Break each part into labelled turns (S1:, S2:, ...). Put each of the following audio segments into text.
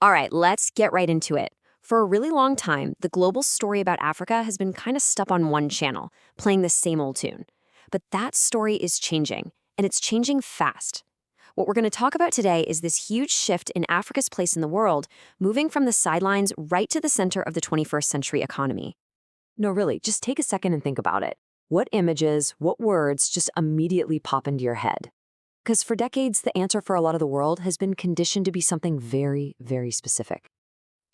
S1: All right, let's get right into it. For a really long time, the global story about Africa has been kind of stuck on one channel, playing the same old tune. But that story is changing, and it's changing fast. What we're going to talk about today is this huge shift in Africa's place in the world, moving from the sidelines right to the center of the 21st century economy. No, really, just take a second and think about it. What images, what words just immediately pop into your head? Because for decades, the answer for a lot of the world has been conditioned to be something very, very specific.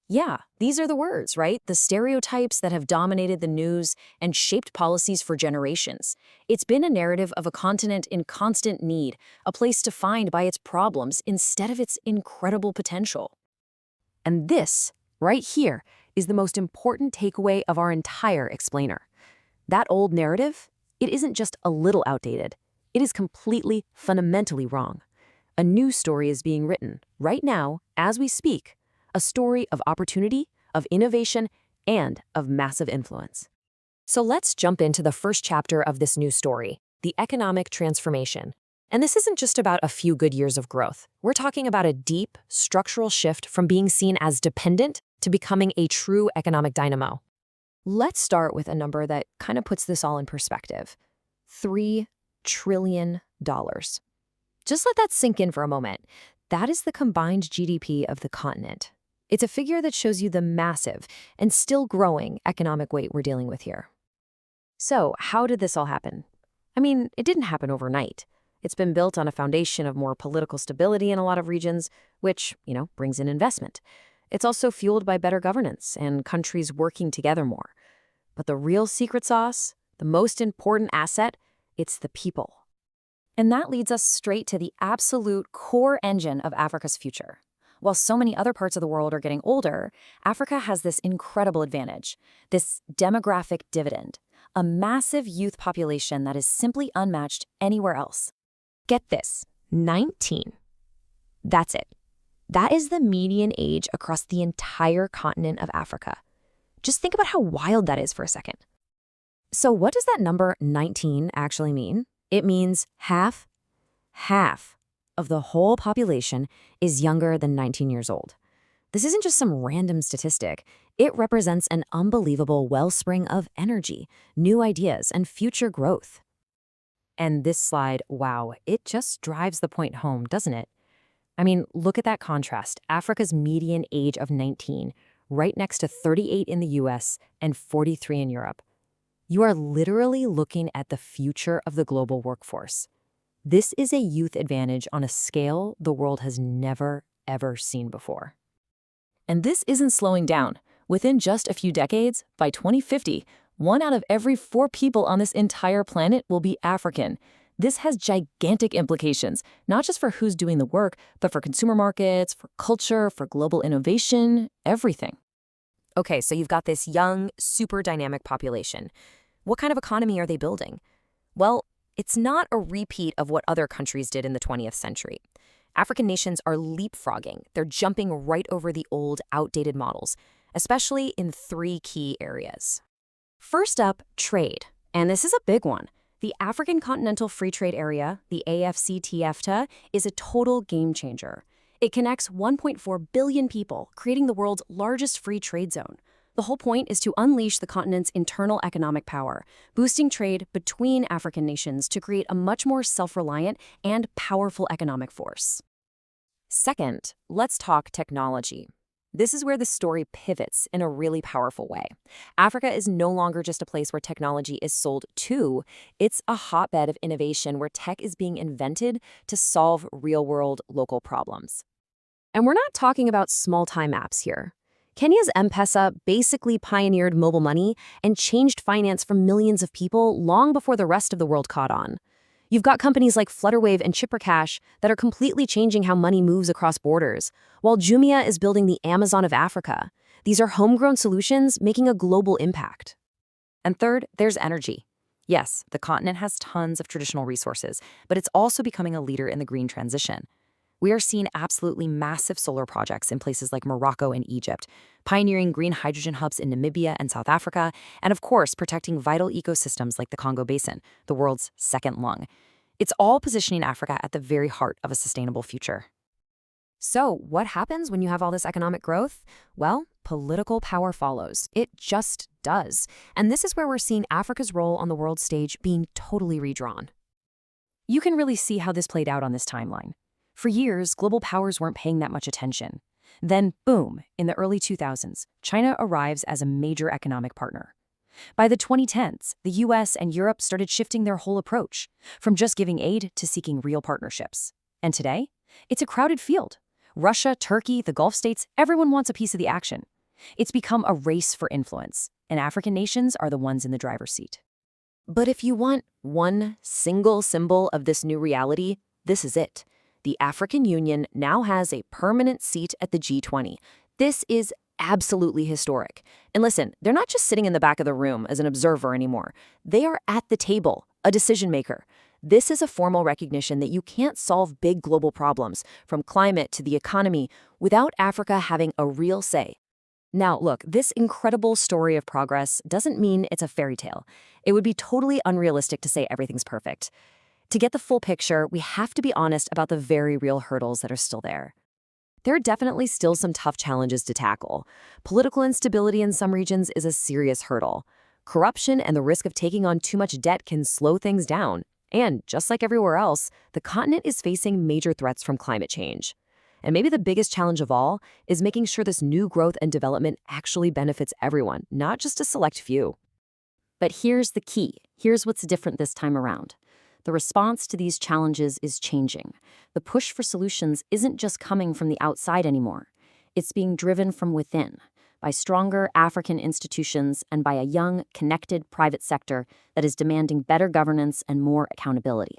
S2: Yeah, these are the words, right? The stereotypes that have dominated the news and shaped policies for generations. It's been a narrative of a continent in constant need, a place defined by its problems instead of its incredible potential.
S1: And this, right here, is the most important takeaway of our entire explainer. That old narrative, it isn't just a little outdated. It is completely, fundamentally wrong. A new story is being written, right now, as we speak, a story of opportunity, of innovation, and of massive influence. So let's jump into the first chapter of this new story, the economic transformation. And this isn't just about a few good years of growth. We're talking about a deep, structural shift from being seen as dependent to becoming a true economic dynamo. Let's start with a number that kind of puts this all in perspective. $3 trillion. Just let that sink in for a moment. That is the combined GDP of the continent. It's a figure that shows you the massive and still growing economic weight we're dealing with here. So, how did this all happen? I mean, it didn't happen overnight. It's been built on a foundation of more political stability in a lot of regions, which, brings in investment. It's also fueled by better governance and countries working together more. But the real secret sauce, the most important asset, it's the people.
S2: And that leads us straight to the absolute core engine of Africa's future. While so many other parts of the world are getting older, Africa has this incredible advantage, this demographic dividend, a massive youth population that is simply unmatched anywhere else.
S1: Get this, 19. That's it. That is the median age across the entire continent of Africa. Just think about how wild that is for a second. So what does that number 19 actually mean? It means half of the whole population is younger than 19 years old. This isn't just some random statistic. It represents an unbelievable wellspring of energy, new ideas, and future growth. And this slide, wow, it just drives the point home, doesn't it? I mean, look at that contrast. Africa's median age of 19, right next to 38 in the US and 43 in Europe. You are literally looking at the future of the global workforce. This is a youth advantage on a scale the world has never, ever seen before.
S2: And this isn't slowing down. Within just a few decades, by 2050, 1 out of every 4 people on this entire planet will be African. This has gigantic implications, not just for who's doing the work, but for consumer markets, for culture, for global innovation, everything.
S1: Okay, so you've got this young, super dynamic population. What kind of economy are they building? Well, it's not a repeat of what other countries did in the 20th century. African nations are leapfrogging. They're jumping right over the old, outdated models, especially in 3 key areas. First up, trade. And this is a big one. The African Continental Free Trade Area, the AfCFTA, is a total game changer. It connects 1.4 billion people, creating the world's largest free trade zone. The whole point is to unleash the continent's internal economic power, boosting trade between African nations to create a much more self-reliant and powerful economic force. Second, let's talk technology. This is where the story pivots in a really powerful way. Africa is no longer just a place where technology is sold to. It's a hotbed of innovation where tech is being invented to solve real-world local problems. And we're not talking about small-time apps here. Kenya's M-Pesa basically pioneered mobile money and changed finance for millions of people long before the rest of the world caught on. You've got companies like Flutterwave and Chippercash that are completely changing how money moves across borders, while Jumia is building the Amazon of Africa. These are homegrown solutions making a global impact. And third, there's energy. Yes, the continent has tons of traditional resources, but it's also becoming a leader in the green transition. We are seeing absolutely massive solar projects in places like Morocco and Egypt, pioneering green hydrogen hubs in Namibia and South Africa, and of course, protecting vital ecosystems like the Congo Basin, the world's second lung. It's all positioning Africa at the very heart of a sustainable future. So, what happens when you have all this economic growth? Well, political power follows. It just does. And this is where we're seeing Africa's role on the world stage being totally redrawn.
S2: You can really see how this played out on this timeline. For years, global powers weren't paying that much attention. Then, boom, in the early 2000s, China arrives as a major economic partner. By the 2010s, the US and Europe started shifting their whole approach, from just giving aid to seeking real partnerships. And today, it's a crowded field. Russia, Turkey, the Gulf states, everyone wants a piece of the action. It's become a race for influence, and African nations are the ones in the driver's seat.
S1: But if you want one single symbol of this new reality, this is it. The African Union now has a permanent seat at the G20. This is absolutely historic. And listen, they're not just sitting in the back of the room as an observer anymore. They are at the table, a decision maker. This is a formal recognition that you can't solve big global problems, from climate to the economy, without Africa having a real say. Now, look, this incredible story of progress doesn't mean it's a fairy tale. It would be totally unrealistic to say everything's perfect. To get the full picture, we have to be honest about the very real hurdles that are still there. There are definitely still some tough challenges to tackle. Political instability in some regions is a serious hurdle. Corruption and the risk of taking on too much debt can slow things down. And just like everywhere else, the continent is facing major threats from climate change. And maybe the biggest challenge of all is making sure this new growth and development actually benefits everyone, not just a select few.
S2: But here's the key. Here's what's different this time around. The response to these challenges is changing. The push for solutions isn't just coming from the outside anymore. It's being driven from within, by stronger African institutions and by a young, connected private sector that is demanding better governance and more accountability.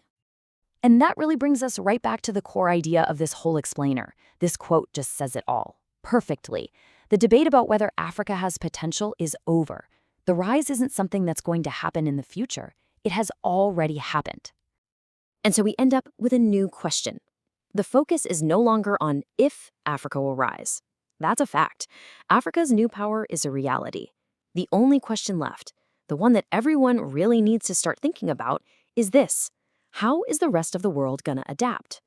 S2: And that really brings us right back to the core idea of this whole explainer. This quote just says it all, perfectly. The debate about whether Africa has potential is over. The rise isn't something that's going to happen in the future. It has already happened. And so we end up with a new question. The focus is no longer on if Africa will rise. That's a fact. Africa's new power is a reality. The only question left, the one that everyone really needs to start thinking about, is this: how is the rest of the world going to adapt?